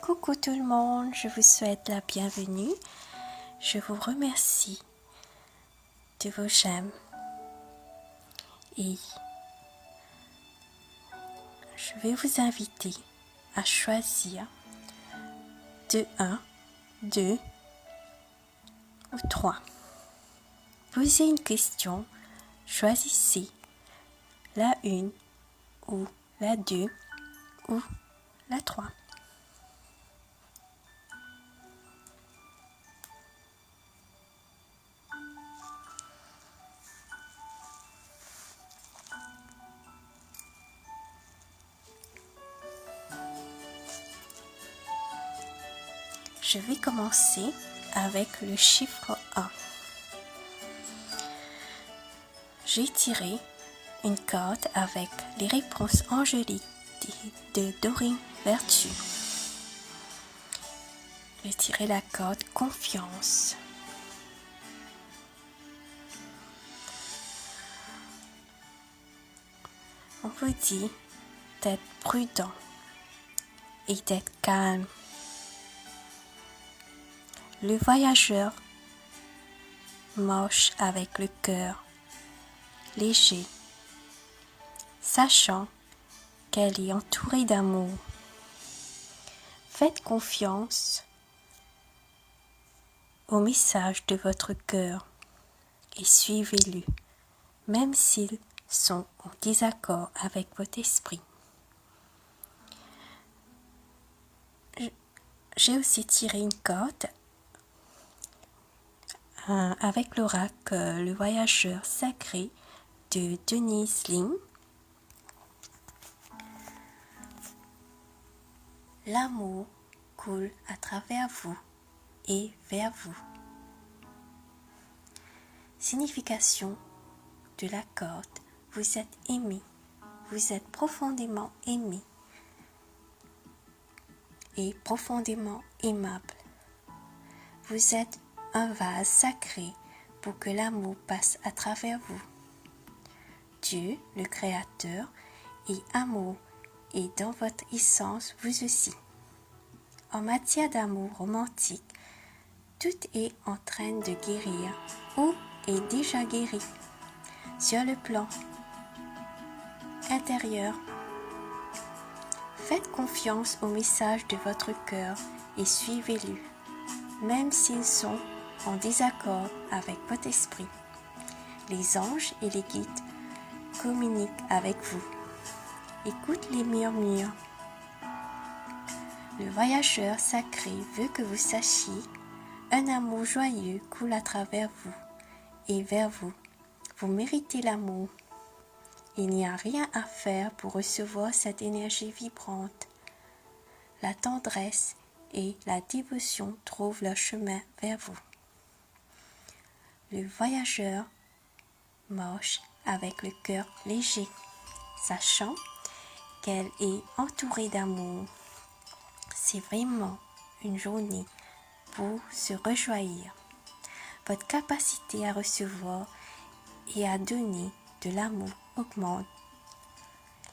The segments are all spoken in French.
Coucou tout le monde, je vous souhaite la bienvenue. Je vous remercie de vos j'aime et je vais vous inviter à choisir de 1, 2 ou 3. Posez une question, choisissez la 1 ou la 2 ou la 3. Je vais commencer avec le chiffre 1. J'ai tiré une carte avec les réponses angéliques de Dorine Vertu. J'ai tiré la carte confiance. On vous dit d'être prudent et d'être calme. Le voyageur marche avec le cœur léger, sachant qu'elle est entourée d'amour. Faites confiance au message de votre cœur et suivez-le, même s'ils sont en désaccord avec votre esprit. J'ai aussi tiré une carte avec l'oracle Le Voyageur Sacré de Denise Ling. L'amour coule à travers vous et vers vous. Signification de la carte, vous êtes aimé, vous êtes profondément aimé et profondément aimable. Vous êtes un vase sacré pour que l'amour passe à travers vous. Dieu, le Créateur, est amour et dans votre essence, vous aussi. En matière d'amour romantique, tout est en train de guérir ou est déjà guéri. Sur le plan intérieur, faites confiance au message de votre cœur et suivez-le, même s'ils sont en désaccord avec votre esprit. Les anges et les guides communiquent avec vous. Écoute les murmures. Le voyageur sacré veut que vous sachiez un amour joyeux coule à travers vous et vers vous. Vous méritez l'amour. Il n'y a rien à faire pour recevoir cette énergie vibrante. La tendresse et la dévotion trouvent leur chemin vers vous. Le voyageur marche avec le cœur léger, sachant qu'elle est entourée d'amour. C'est vraiment une journée pour se rejoindre. Votre capacité à recevoir et à donner de l'amour augmente.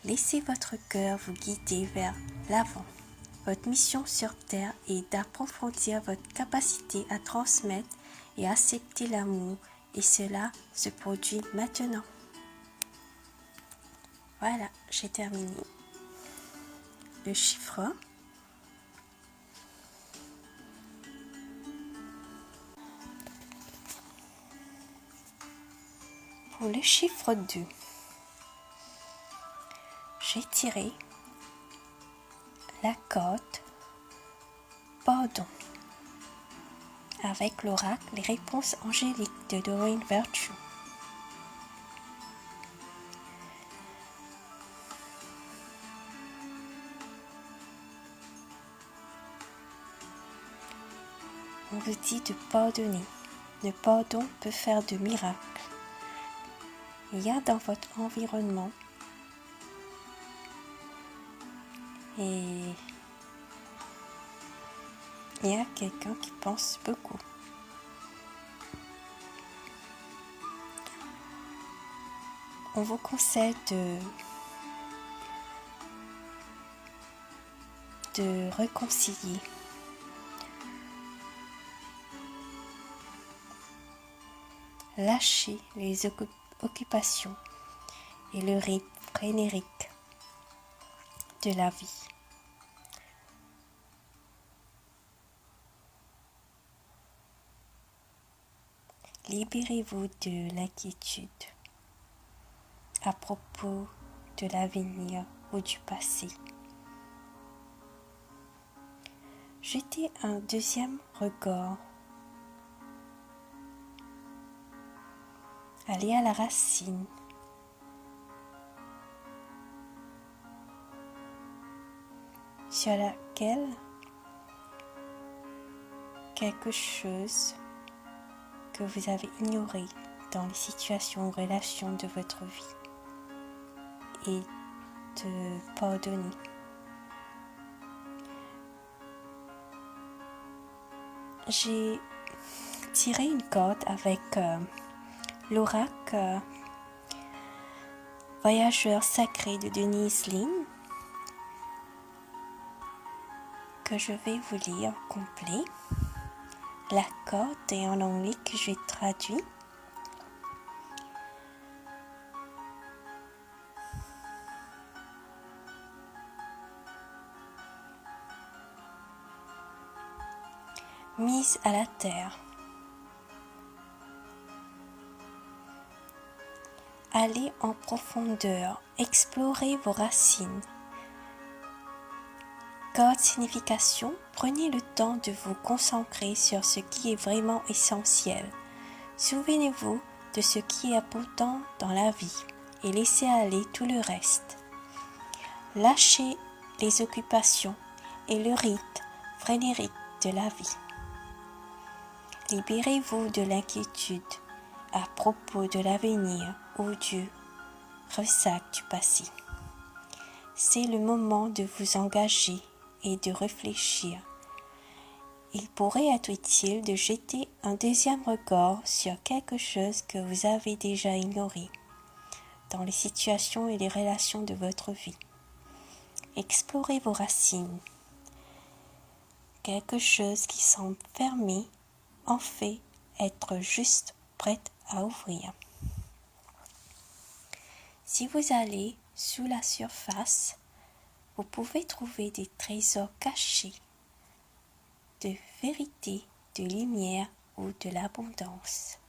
Laissez votre cœur vous guider vers l'avant. Votre mission sur Terre est d'approfondir votre capacité à transmettre et accepter l'amour, et cela se produit maintenant. Voilà, j'ai terminé. Le chiffre 1. Pour le chiffre 2, j'ai tiré la carte pardon avec l'oracle les réponses angéliques de Dorine Vertu. On vous dit de pardonner. Le pardon peut faire de miracles. Il y a dans votre environnement et il y a quelqu'un qui pense beaucoup. On vous conseille de réconcilier. Lâchez les occupations et le rythme frénétique de la vie. Libérez-vous de l'inquiétude à propos de l'avenir ou du passé. Jetez un deuxième regard. Allez à la racine. Sur laquelle quelque chose que vous avez ignoré dans les situations ou relations de votre vie et de pardonner. J'ai tiré une carte avec l'oracle Voyageur sacré de Denise Linn que je vais vous lire complet. La carte est en anglais que j'ai traduit. Mise à la terre. Allez en profondeur, explorez vos racines. Carte signification, prenez le temps de vous concentrer sur ce qui est vraiment essentiel. Souvenez-vous de ce qui est important dans la vie et laissez aller tout le reste. Lâchez les occupations et le rythme frénétique de la vie. Libérez-vous de l'inquiétude à propos de l'avenir ou du ressac du passé. C'est le moment de vous engager et de réfléchir. Il pourrait être utile de jeter un deuxième regard sur quelque chose que vous avez déjà ignoré dans les situations et les relations de votre vie. Explorez vos racines. Quelque chose qui semble fermé en fait être juste prête à ouvrir. Si vous allez sous la surface, vous pouvez trouver des trésors cachés de vérité, de lumière ou de l'abondance.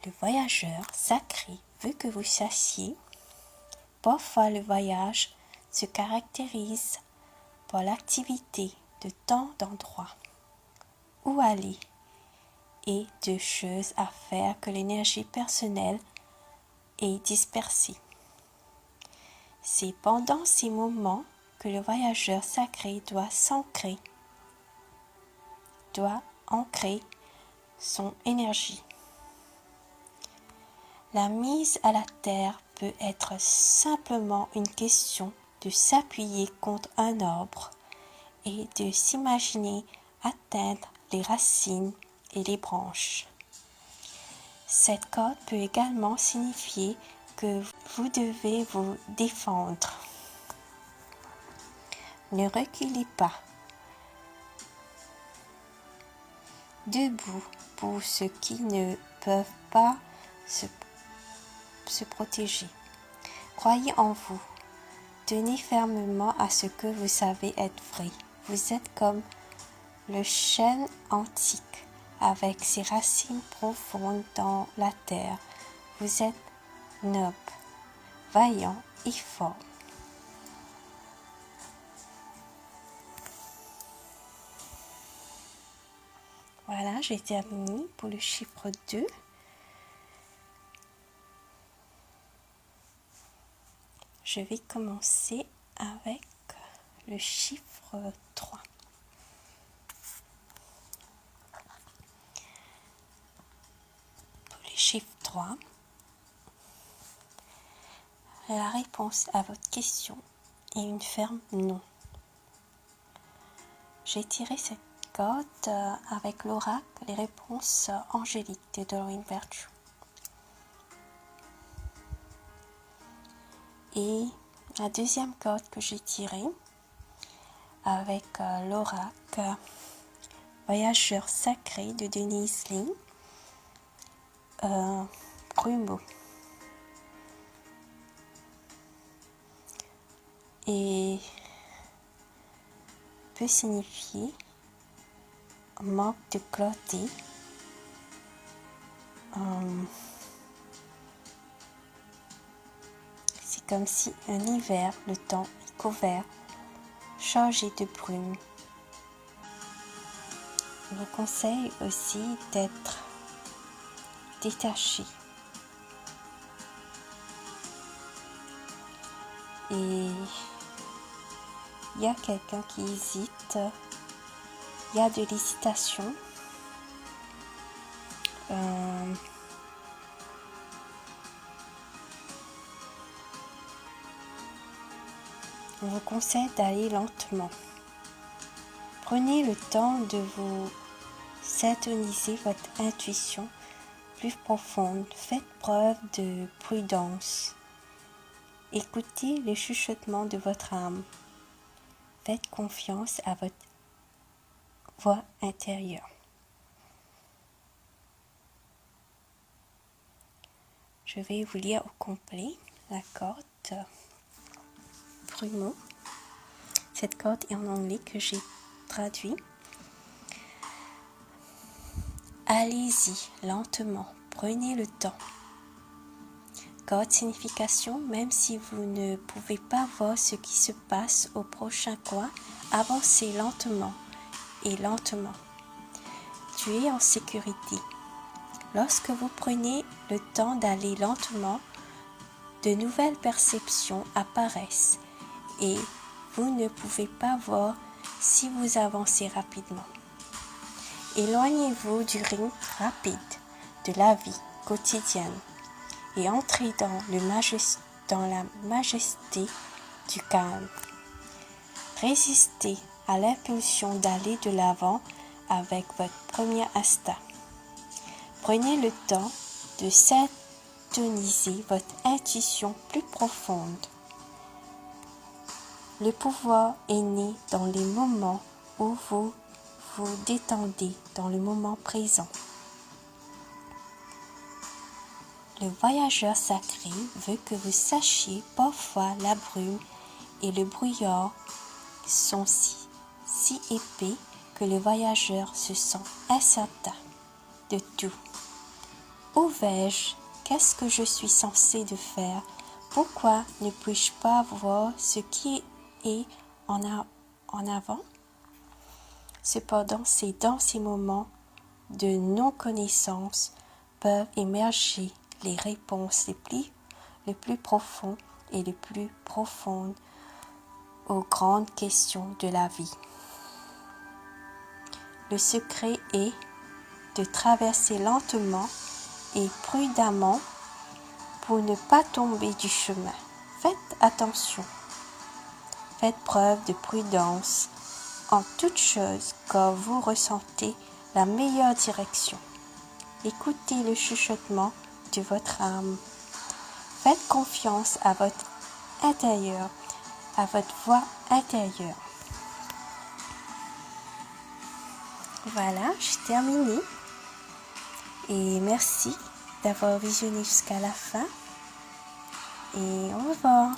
Le voyageur sacré veut que vous sachiez. Parfois, le voyage se caractérise par l'activité de tant d'endroits où aller et de choses à faire que l'énergie personnelle est dispersée. C'est pendant ces moments que le voyageur sacré doit ancrer son énergie. La mise à la terre peut être simplement une question de s'appuyer contre un arbre et de s'imaginer atteindre les racines et les branches. Cette carte peut également signifier que vous devez vous défendre. Ne reculez pas. Debout pour ceux qui ne peuvent pas se protéger. Croyez en vous. Tenez fermement à ce que vous savez être vrai. Vous êtes comme le chêne antique avec ses racines profondes dans la terre. Vous êtes noble, vaillant et fort. Voilà, j'ai terminé pour le chiffre 2. Je vais commencer avec le chiffre 3. Pour le chiffre 3, la réponse à votre question est une ferme non. J'ai tiré cette carte avec l'oracle les réponses angéliques de Doreen Virtue. Et la deuxième carte que j'ai tirée, avec l'oracle Voyageur sacré de Denise Ling, Brumeau. Et peut signifier manque de clarté, c'est comme si un hiver, le temps est couvert, chargé de brume. Je vous conseille aussi d'être détaché. Et il y a quelqu'un qui hésite, il y a de l'hésitation. On vous conseille d'aller lentement. Prenez le temps de vous syntoniser votre intuition plus profonde. Faites preuve de prudence. Écoutez les chuchotements de votre âme. Faites confiance à votre voix intérieure. Je vais vous lire au complet la corde Brumeau. Cette corde est en anglais que j'ai traduit. Allez-y lentement, prenez le temps. Corde signification, même si vous ne pouvez pas voir ce qui se passe au prochain coin, avancez lentement et lentement. Tu es en sécurité. Lorsque vous prenez le temps d'aller lentement, de nouvelles perceptions apparaissent et vous ne pouvez pas voir si vous avancez rapidement. Éloignez-vous du rythme rapide de la vie quotidienne et entrez dans la majesté du calme. Résistez à l'impulsion d'aller de l'avant avec votre premier instinct. Prenez le temps de syntoniser votre intuition plus profonde. Le pouvoir est né dans les moments où vous vous détendez dans le moment présent. Le voyageur sacré veut que vous sachiez parfois la brume et le brouillard sont si épais que le voyageur se sent incertain de tout. Où vais-je? Qu'est-ce que je suis censé de faire? Pourquoi ne puis-je pas voir ce qui est en avant? Cependant, c'est dans ces moments de non-connaissance peuvent émerger les réponses les plus profondes et les plus profondes aux grandes questions de la vie. Le secret est de traverser lentement et prudemment pour ne pas tomber du chemin. Faites attention. Faites preuve de prudence en toutes choses quand vous ressentez la meilleure direction. Écoutez le chuchotement de votre âme. Faites confiance à votre intérieur, à votre voix intérieure. Voilà, j'ai terminé. Et merci d'avoir visionné jusqu'à la fin. Et au revoir.